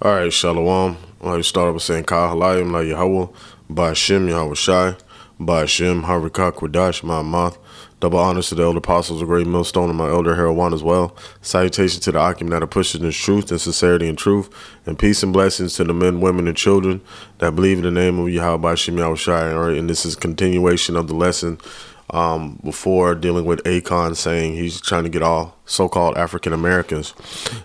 All right, Shalom. I'd like to start off with saying Ka Halayim La Yahweh, Ba'ashem Yahweh Shai, Ba'ashem Harikah Kwadash Ma'amath. Double honors to the elder apostles, a great millstone, and my elder Herawan as well. Salutations to the Akim that are pushing in truth and sincerity and truth, and peace and blessings to the men, women, and children that believe in the name of Yahweh Ba'ashem Yahweh Shai. All right, and this is a continuation of the lesson before dealing with Akon saying he's trying to get all so-called African Americans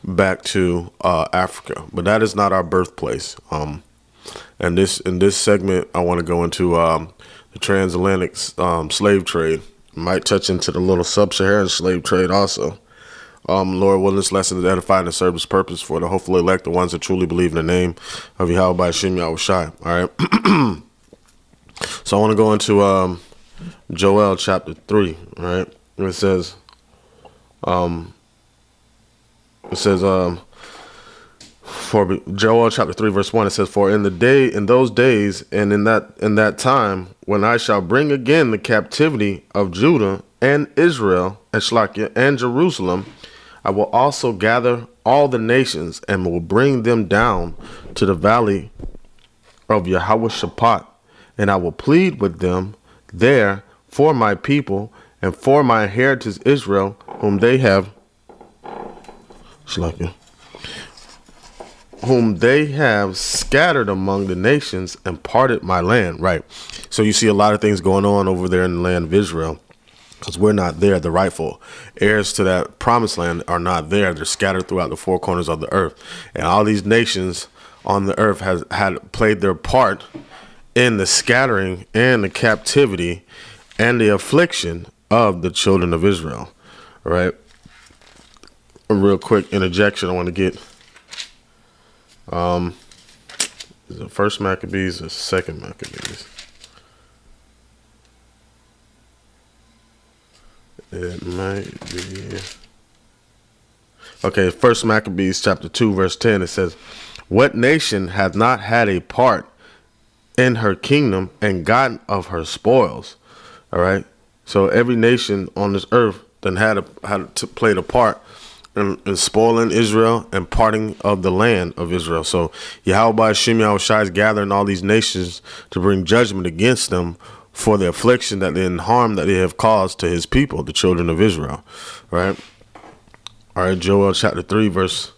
back to Africa, but that is not our birthplace. And in this segment, I want to go into the transatlantic slave trade. Might touch into the little sub-Saharan slave trade also. Lord willing, this lesson is edifying and serve its purpose for the hopefully elect, the ones that truly believe in the name of Yahweh Ba'ashem Yahweh Shai. All right. So I want to go into Joel chapter 3, right? It says, for Joel chapter 3, verse 1, it says, "For in those days, and in that time, when I shall bring again the captivity of Judah and Israel and Shlakia and Jerusalem, I will also gather all the nations and will bring them down to the valley of Yahweh Shaphat, and I will plead with them there for my people and for my heritage Israel, whom they have scattered among the nations and parted my land." Right. So you see a lot of things going on over there in the land of Israel, because we're not there. The rightful heirs to that promised land are not there. They're scattered throughout the four corners of the earth, and all these nations on the earth had played their part in the scattering and the captivity and the affliction of the children of Israel. All right. A real quick interjection I want to get. Is it first Maccabees or second Maccabees? It might be. Okay, first Maccabees chapter 2, verse 10, it says, "What nation hath not had a part in her kingdom and gotten of her spoils?" All right. So every nation on this earth then had played a part in spoiling Israel and parting of the land of Israel. So Yahweh Ba'ashem Yahweh Shai is gathering all these nations to bring judgment against them for the affliction and harm that they have caused to his people, the children of Israel. Right. All right. Joel chapter 3, verse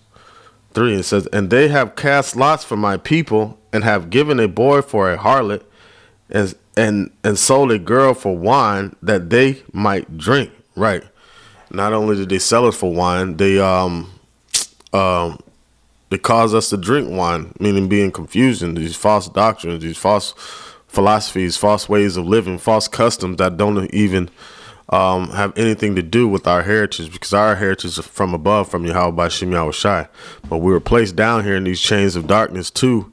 3, it says, "And they have cast lots for my people and have given a boy for a harlot and sold a girl for wine that they might drink." Right. Not only did they sell us for wine, they caused us to drink wine, meaning being confused in these false doctrines, these false philosophies, false ways of living, false customs that don't even have anything to do with our heritage, because our heritage is from above, from Yahweh Ba'ashem Yahweh Shai. But we were placed down here in these chains of darkness to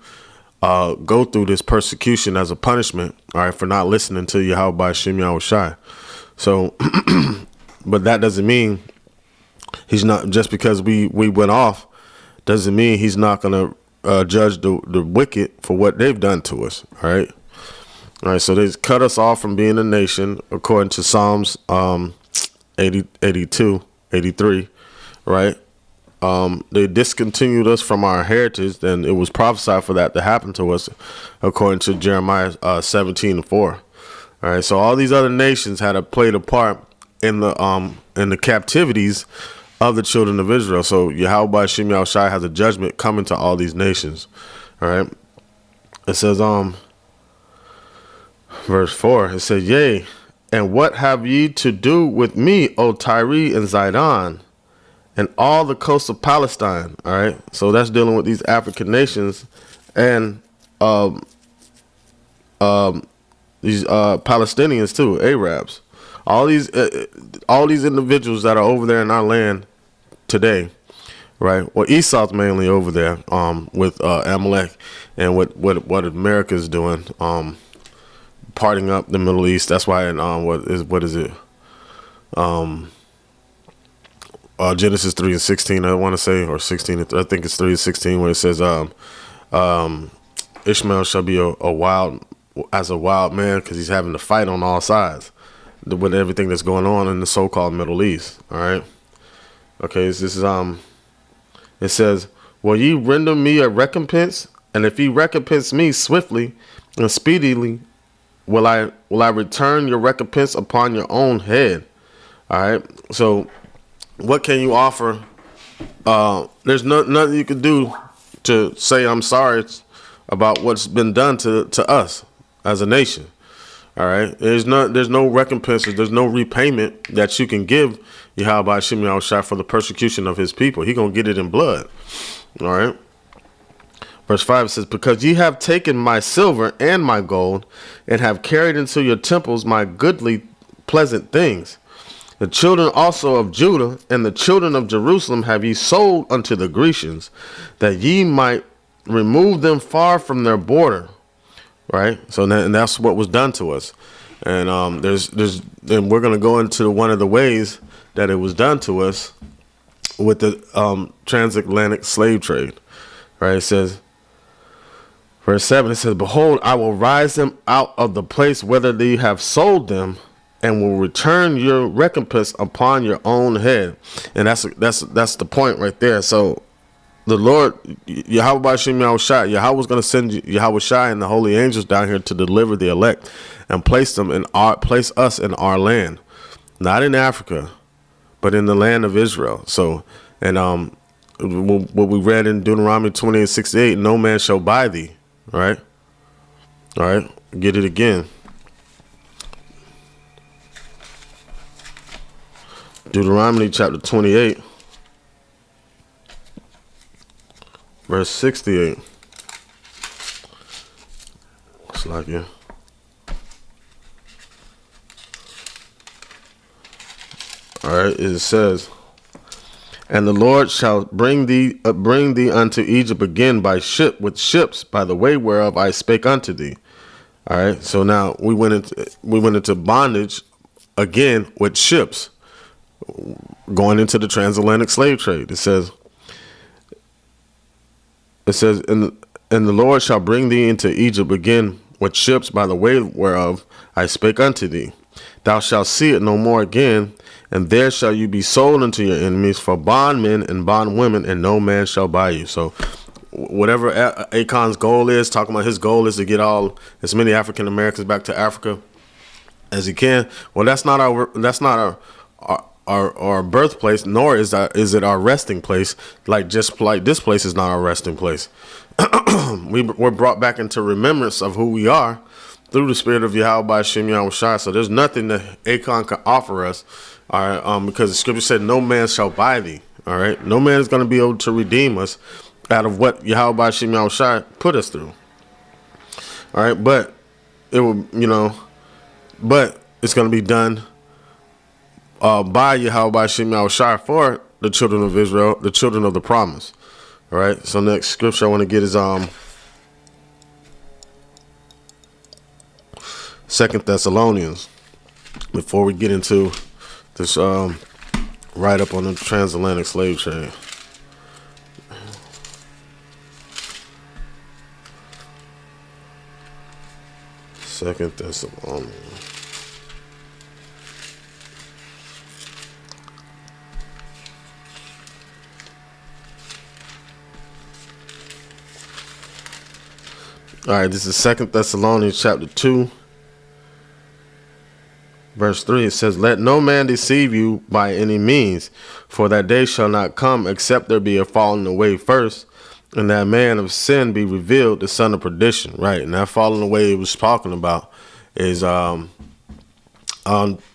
go through this persecution as a punishment, all right, for not listening to Yahweh Ba'ashem Yahweh Shai. So, but that doesn't mean he's not, just because we went off, doesn't mean he's not going to judge the wicked for what they've done to us, all right? All right, so they cut us off from being a nation, according to Psalms 82, 83, right? They discontinued us from our heritage, then it was prophesied for that to happen to us, according to Jeremiah 17:4. All right, so all these other nations had played a part in the captivities of the children of Israel. So Yahweh Ba'ashem Yahweh Shai has a judgment coming to all these nations. All right, it says verse 4, it says, "Yea, and what have ye to do with me, O Tyre and Zidon, and all the coast of Palestine?" All right, so that's dealing with these African nations and these Palestinians too, Arabs. All these individuals that are over there in our land today, right? Well, Esau's mainly over there with Amalek and what America is doing, parting up the Middle East. That's why in what is it? Genesis 3:16, I want to say, or 16. I think it's 3:16, where it says, "Ishmael shall be a wild man," because he's having to fight on all sides with everything that's going on in the so-called Middle East. All right. Okay. This is it says, will ye render me a recompense? And if ye recompense me swiftly and speedily, will I return your recompense upon your own head? All right. So what can you offer? There's nothing you can do to say I'm sorry about what's been done to us as a nation. All right. There's no recompenses. There's no repayment that you can give Yahweh Shem Yahushua for the persecution of his people. He gonna get it in blood. All right. Verse 5 says, because ye have taken my silver and my gold, and have carried into your temples my goodly pleasant things. The children also of Judah and the children of Jerusalem have ye sold unto the Grecians, that ye might remove them far from their border. Right? So and that's what was done to us. And and we're gonna go into one of the ways that it was done to us with the transatlantic slave trade. Right? It says, verse 7, it says, behold, I will rise them out of the place whither they have sold them, and will return your recompense upon your own head. And that's the point right there. So the Lord, Yahweh Shem Yahushua, Yahweh was going to send Yahweh Shai and the holy angels down here to deliver the elect and place us in our land, not in Africa, but in the land of Israel. So, and what we read in Deuteronomy 28:68, no man shall buy thee. Right? All right. Get it again. Deuteronomy chapter 28, verse 68. It's like, yeah. All right. It says, and the Lord shall bring thee unto Egypt again by ship with ships by the way whereof I spake unto thee. All right. So now we went into bondage again with ships, going into the transatlantic slave trade. It says, and the Lord shall bring thee into Egypt again with ships by the way whereof I spake unto thee. Thou shalt see it no more again, and there shall you be sold unto your enemies for bondmen and bondwomen, and no man shall buy you. So whatever Akon's goal is, talking about his goal is to get as many African Americans back to Africa as he can. Well, that's not our birthplace, nor is it our resting place. Just like this place is not our resting place. We're brought back into remembrance of who we are through the spirit of Yahweh Shem Yahushua. So there's nothing that Akon can offer us. All right, because the scripture said, "No man shall buy thee." All right, no man is going to be able to redeem us out of what Yahweh Shem Yahushua put us through. All right, but it will, but it's going to be done by Yahweh Shem Yahushua for the children of Israel, the children of the promise. All right, so next scripture I want to get is 2 Thessalonians. Before we get into this write up on the transatlantic slave trade. Second Thessalonians. All right, this is 2 Thessalonians chapter 2. Verse 3, it says, let no man deceive you by any means, for that day shall not come except there be a falling away first, and that man of sin be revealed, the son of perdition. Right, and that falling away it was talking about is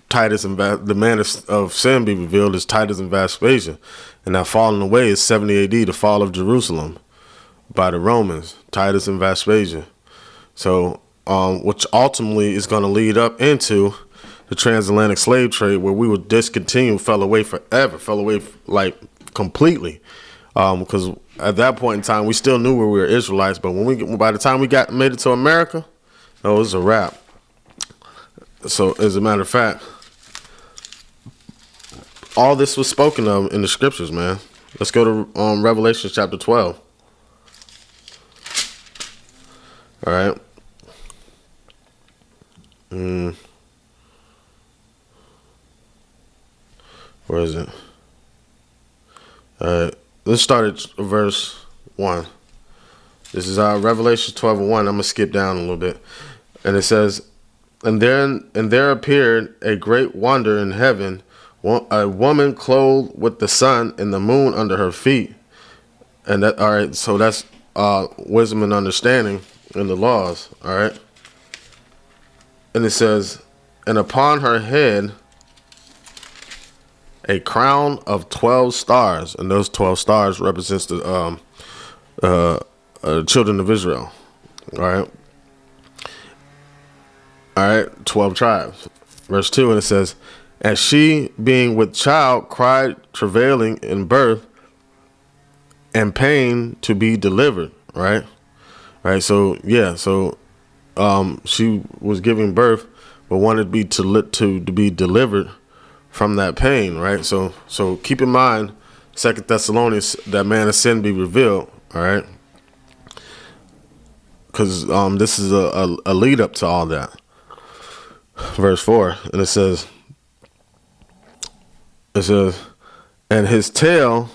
Titus and the man of sin be revealed is Titus and Vespasian, and that falling away is 70 AD, the fall of Jerusalem by the Romans, Titus and Vespasian. So, which ultimately is going to lead up into the transatlantic slave trade, where we would discontinue, fell away like completely, because at that point in time we still knew we were Israelites, but by the time we made it to America, it was a wrap. So as a matter of fact, all this was spoken of in the scriptures, man. Let's go to Revelation chapter 12. All right. Where is it? All right. Let's start at verse 1. This is Revelation 12:1. I'm going to skip down a little bit. And it says, And there appeared a great wonder in heaven, a woman clothed with the sun and the moon under her feet. And that, all right, so that's wisdom and understanding in the laws, all right? And it says, and upon her head a crown of 12 stars, and those 12 stars represents the children of Israel, all right, 12 tribes. Verse 2, and it says, as she being with child cried, travailing in birth and pain to be delivered, right? So yeah, so she was giving birth, but wanted to be delivered from that pain, right? So keep in mind, 2 Thessalonians, that man of sin be revealed, all right? Because this is a lead up to all that. Verse 4, and it says, and his tail,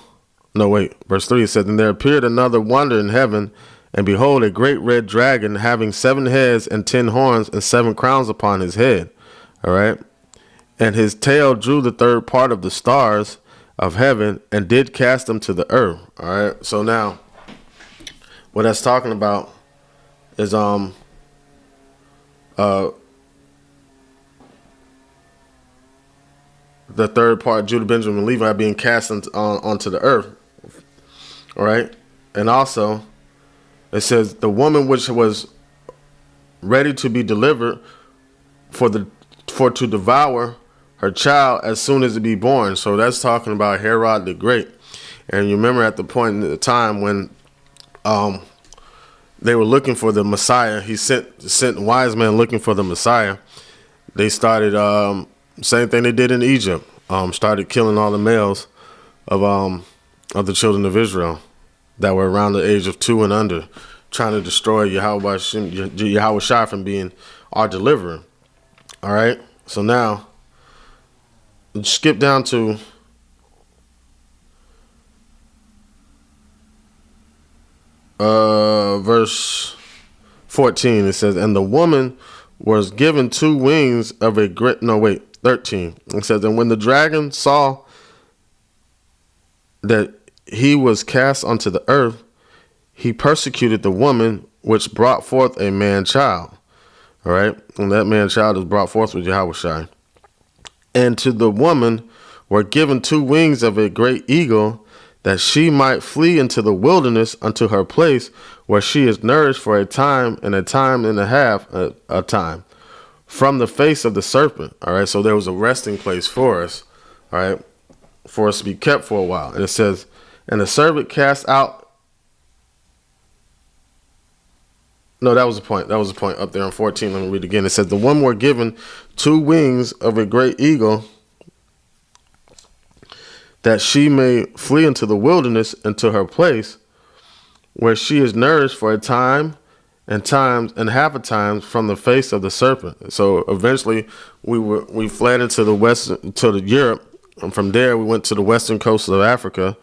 verse 3, it says, and there appeared another wonder in heaven, and behold, a great red dragon having 7 heads and 10 horns and 7 crowns upon his head, all right? And his tail drew the third part of the stars of heaven and did cast them to the earth, all right? So now, what that's talking about is the third part, Judah, Benjamin, and Levi, being cast onto the earth. All right. And also, it says the woman which was ready to be delivered for to devour her child as soon as it be born. So that's talking about Herod the Great. And you remember at the point in the time when they were looking for the Messiah, he sent wise men looking for the Messiah. They started same thing they did in Egypt. Started killing all the males of the children of Israel that were around the age of 2 and under, trying to destroy Yahweh Shai from being our deliverer. All right. So now, skip down to verse 14. It says, and the woman was given 2 wings of a great, 13. It says, and when the dragon saw that he was cast onto the earth, he persecuted the woman which brought forth a man child. All right. And that man child is brought forth with Yahweh Shai. And to the woman were given 2 wings of a great eagle, that she might flee into the wilderness unto her place, where she is nourished for a time and a half, a time, from the face of the serpent. All right. So there was a resting place for us. All right. For us to be kept for a while. And it says, and the serpent cast out. No, that was the point. That was the point up there on 14. Let me read again. It says, the woman were given 2 wings of a great eagle, that she may flee into the wilderness, into her place, where she is nourished for a time and half a time from the face of the serpent. So eventually we fled into the Europe, and from there we went to the western coast of Africa,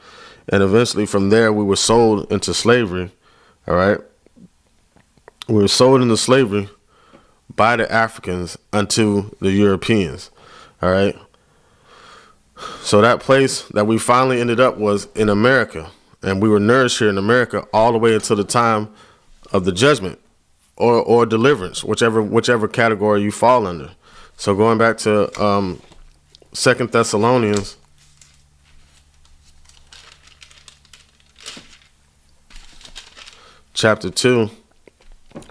and eventually from there we were sold into slavery. All right. We were sold into slavery by the Africans unto the Europeans. All right. So that place that we finally ended up was in America, and we were nourished here in America all the way until the time of the judgment or deliverance, whichever category you fall under. So going back to 2 Thessalonians chapter 2,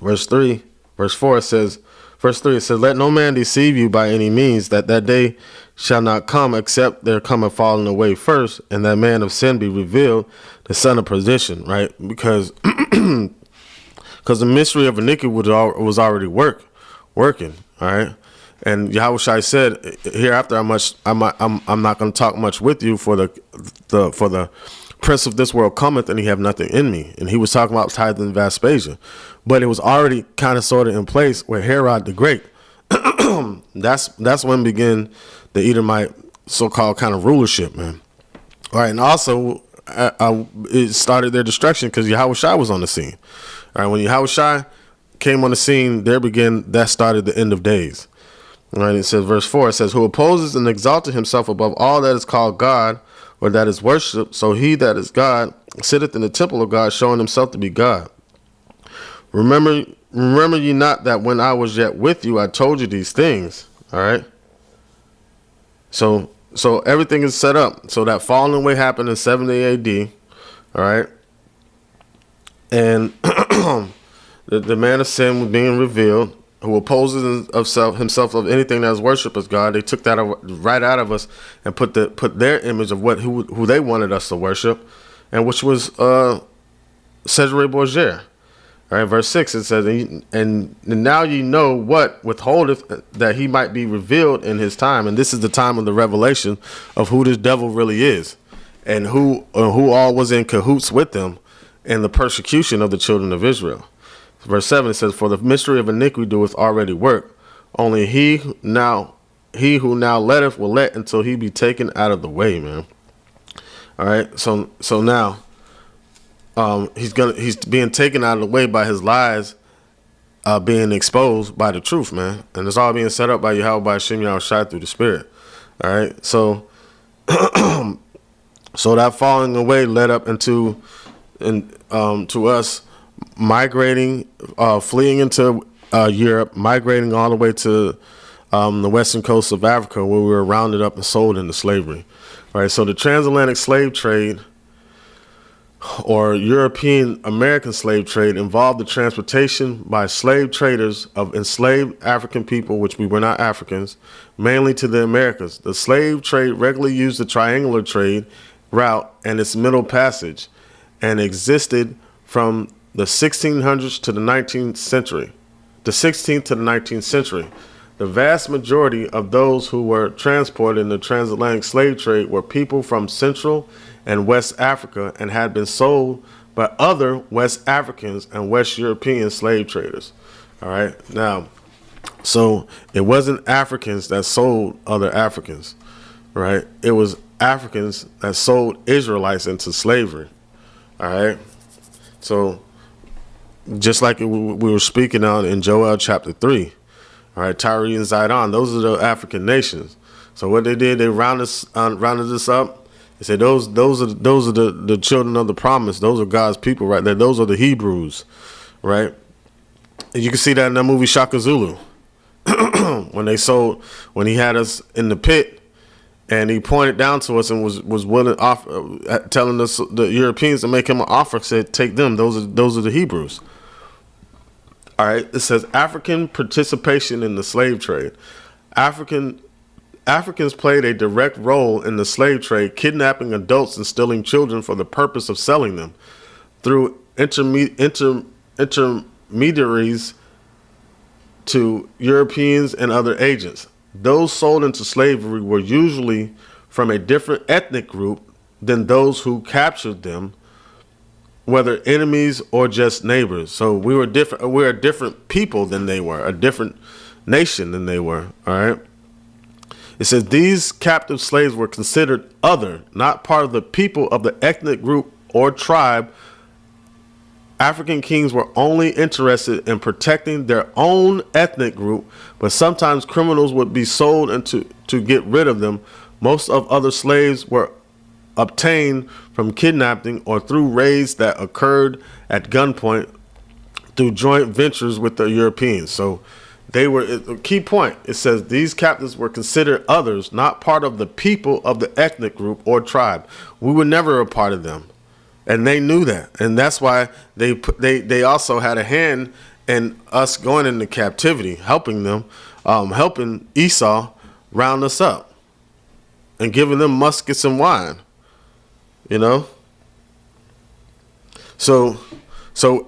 verse 3, verse 4, it says, verse 3, it says, let no man deceive you by any means, that day shall not come except there come a falling away first, and that man of sin be revealed, the son of perdition, right? Because the mystery of iniquity was already working, all right? And Yahweh Shai said, hereafter I'm not going to talk much with you, for the prince of this world cometh, and he have nothing in me. And he was talking about Tithe and Vespasian, but it was already kind of sort of in place with Herod the Great. That's when began the Edomite so-called kind of rulership, man. All right, and also it started their destruction because Yahushua was on the scene. All right, when Yahushua came on the scene, that started the end of days. All right, it says, verse 4, it says, who opposes and exalted himself above all that is called God, or that is worshipped, so he that is God sitteth in the temple of God, showing himself to be God. Remember ye not that when I was yet with you, I told you these things. All right. So everything is set up. So that falling away happened in 70 AD. All right. And the man of sin was being revealed, who opposes himself of anything that is worship as God. They took that right out of us and put their image of who they wanted us to worship, and which was Cesare Borgia. All right, verse 6, it says, and now ye know what withholdeth that he might be revealed in his time. And this is the time of the revelation of who this devil really is, and who all was in cahoots with them in the persecution of the children of Israel. Verse 7, it says, for the mystery of iniquity doeth already work. Only he who now letteth will let until he be taken out of the way, man. All right, so now he's being taken out of the way by his lies being exposed by the truth, man. And it's all being set up by Yahweh, by Shem Yahushua through the Spirit. All right, so so that falling away led up into to us migrating, fleeing into Europe, migrating all the way to the western coast of Africa, where we were rounded up and sold into slavery. All right, so the transatlantic slave trade, or European American slave trade, involved the transportation by slave traders of enslaved African people, which we were not Africans, mainly to the Americas. The slave trade regularly used the triangular trade route and its middle passage, and existed from the 1600s to the 19th century, the 16th to the 19th century. The vast majority of those who were transported in the transatlantic slave trade were people from Central and West Africa, and had been sold by other West Africans and West European slave traders. All right. Now, so it wasn't Africans that sold other Africans, right? It was Africans that sold Israelites into slavery. All right. So just like we were speaking on in Joel chapter 3, all right, Tyre and Zidon, those are the African nations. So what they did, they rounded us up. They said those are the children of the promise. Those are God's people right there. Those are the Hebrews, right? And you can see that in that movie Shaka Zulu, when he had us in the pit, and he pointed down to us and was willing telling us, the Europeans, to make him an offer. Said, take them. Those are the Hebrews. All right. It says African participation in the slave trade. Africans played a direct role in the slave trade, kidnapping adults and stealing children for the purpose of selling them through intermediaries to Europeans and other agents. Those sold into slavery were usually from a different ethnic group than those who captured them, whether enemies or just neighbors. So we were different. We're a different people than they were, a different nation than they were. All right. It says these captive slaves were considered other, not part of the people of the ethnic group or tribe. African kings were only interested in protecting their own ethnic group, but sometimes criminals would be sold to get rid of them. Most of other slaves were obtained from kidnapping or through raids that occurred at gunpoint through joint ventures with the Europeans. So they were, a key point, it says these captives were considered others, not part of the people of the ethnic group or tribe. We were never a part of them. And they knew that. And that's why they also had a hand in us going into captivity, helping them, helping Esau round us up and giving them muskets and wine, you know? So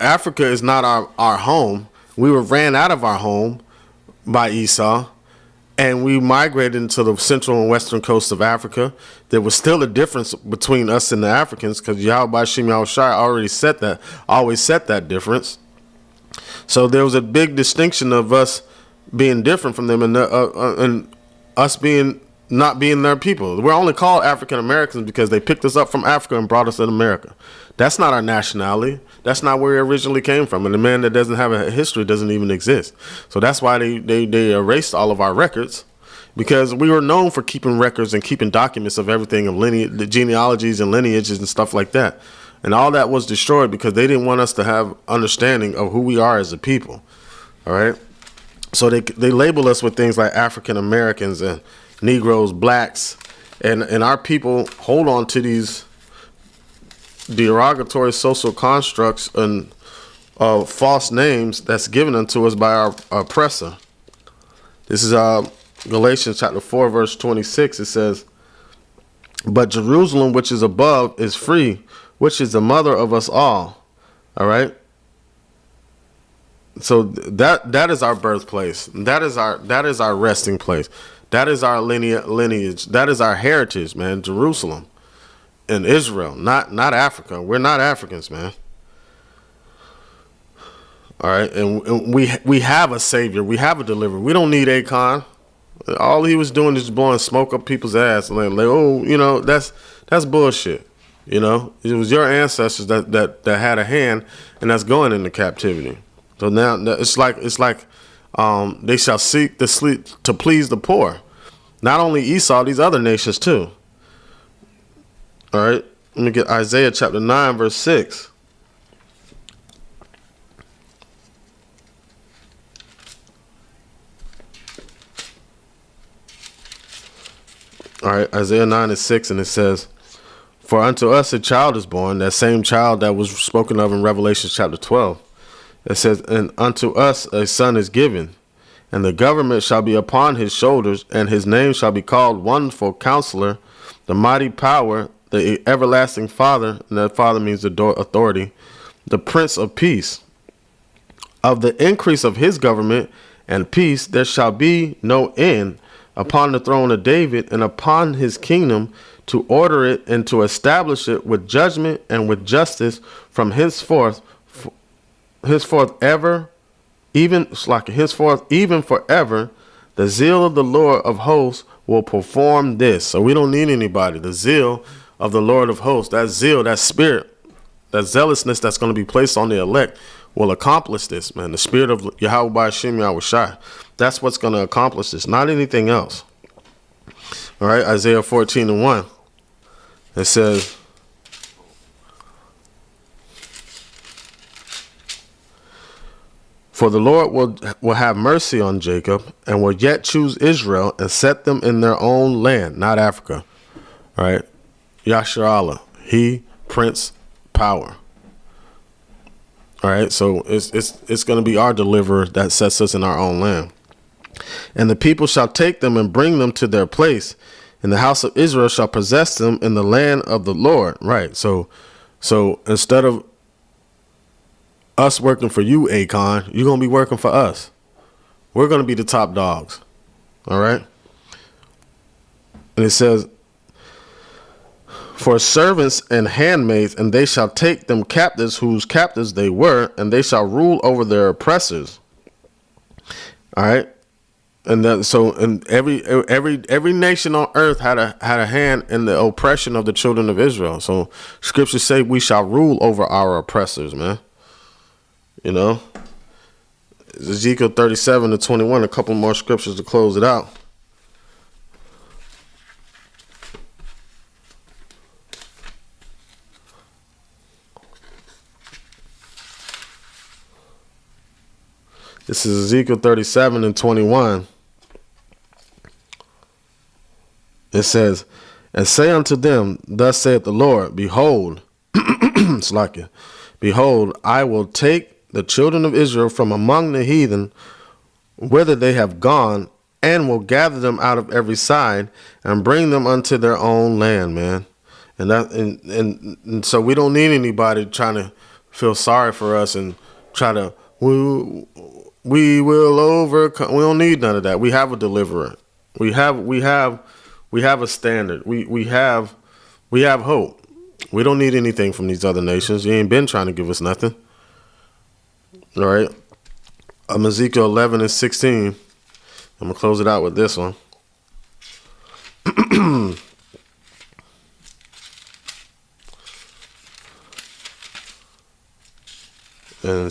Africa is not our home. We were ran out of our home by Esau, and we migrated into the central and western coast of Africa. There was still a difference between us and the Africans, because Yahweh Shem Yahushua always set that difference. So there was a big distinction of us being different from them, and us being not being their people. We're only called African Americans because they picked us up from Africa and brought us to America. That's not our nationality. That's not where we originally came from. And the man that doesn't have a history doesn't even exist. So that's why they erased all of our records, because we were known for keeping records and keeping documents of everything, of the genealogies and lineages and stuff like that. And all that was destroyed because they didn't want us to have understanding of who we are as a people. All right. So they label us with things like African Americans and Negroes, blacks, and our people hold on to these derogatory social constructs and false names that's given unto us by our oppressor. This is Galatians chapter 4, verse 26. It says, "But Jerusalem, which is above, is free, which is the mother of us all." All right. So that is our birthplace. That is our resting place. That is our lineage. That is our heritage, man. Jerusalem and Israel, not Africa. We're not Africans, man. All right, and we have a savior. We have a deliverer. We don't need Akon. All he was doing is blowing smoke up people's ass, and like, oh, that's bullshit. It was your ancestors that had a hand, and that's going into captivity. So now it's like they shall seek to please the poor. Not only Esau, these other nations too. All right, let me get Isaiah chapter 9, verse 6. All right, Isaiah 9 and 6, and it says, "For unto us a child is born," that same child that was spoken of in Revelation chapter 12. It says, "And unto us a son is given, and the government shall be upon his shoulders, and his name shall be called Wonderful Counselor, the Mighty Power, the Everlasting Father," and that Father means the authority, "the Prince of Peace. Of the increase of his government and peace there shall be no end, upon the throne of David and upon his kingdom, to order it and to establish it with judgment and with justice from henceforth ever, even forever. The zeal of the Lord of hosts will perform this." So we don't need anybody. The zeal of the Lord of hosts, that zeal, that spirit, that zealousness that's going to be placed on the elect will accomplish this, man. The spirit of Yahweh Ba'Shem Yahushai. That's what's going to accomplish this, not anything else. All right, Isaiah 14 and 1. It says, "For the Lord will have mercy on Jacob and will yet choose Israel and set them in their own land," not Africa. All right, Yasharallah, he Prince Power. All right, so it's going to be our deliverer that sets us in our own land. "And the people shall take them and bring them to their place, and the house of Israel shall possess them in the land of the Lord." Right. So instead of us working for you, Akon, you're going to be working for us. We're going to be the top dogs. All right. And it says, "For servants and handmaids, and they shall take them captives whose captives they were, and they shall rule over their oppressors." All right. And every nation on earth had a hand in the oppression of the children of Israel. So scriptures say we shall rule over our oppressors, man. Ezekiel 37 to 21, a couple more scriptures to close it out. This is Ezekiel 37 and 21. It says, "And say unto them, Thus saith the Lord, Behold, behold, I will take the children of Israel from among the heathen, whither they have gone, and will gather them out of every side, and bring them unto their own land," man. And so we don't need anybody trying to feel sorry for us and try to we will overcome. We don't need none of that. We have a deliverer. We have a standard. We have hope. We don't need anything from these other nations. You ain't been trying to give us nothing. All right. Ezekiel 11 and 16. I'm going to close it out with this one. and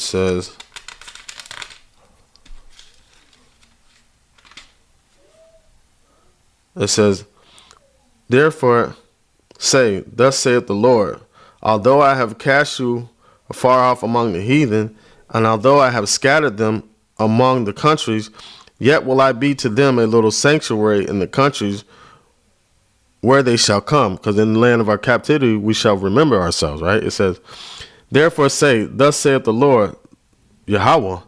it says, therefore say, thus saith the Lord, although I have cast you afar off among the heathen, and although I have scattered them among the countries, yet will I be to them a little sanctuary in the countries where they shall come, because in the land of our captivity we shall remember ourselves, right? It says, therefore say, thus saith the Lord, Yahweh,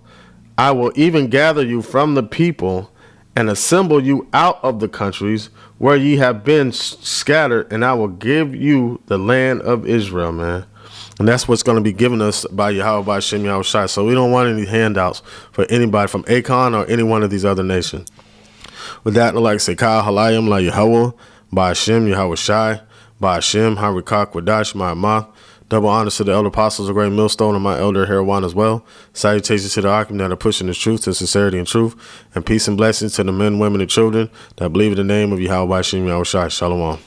I will even gather you from the people and assemble you out of the countries where ye have been scattered, and I will give you the land of Israel, man. And that's what's going to be given us by Yahweh, by Shem Yahweh Shai. So we don't want any handouts for anybody from Akon or any one of these other nations. With that, I'd like to say, Kyle Halayim La Yahweh, by Hashem, Yahweh Shai, by Hashem, Harikak, Wadash, Ma'amath. Double honors to the elder apostles, a great millstone, and my elder Herawan as well. Salutations to the Akim that are pushing this truth to sincerity and truth. And peace and blessings to the men, women, and children that believe in the name of Yahweh, by Hashem, Yahweh Shai. Shalom.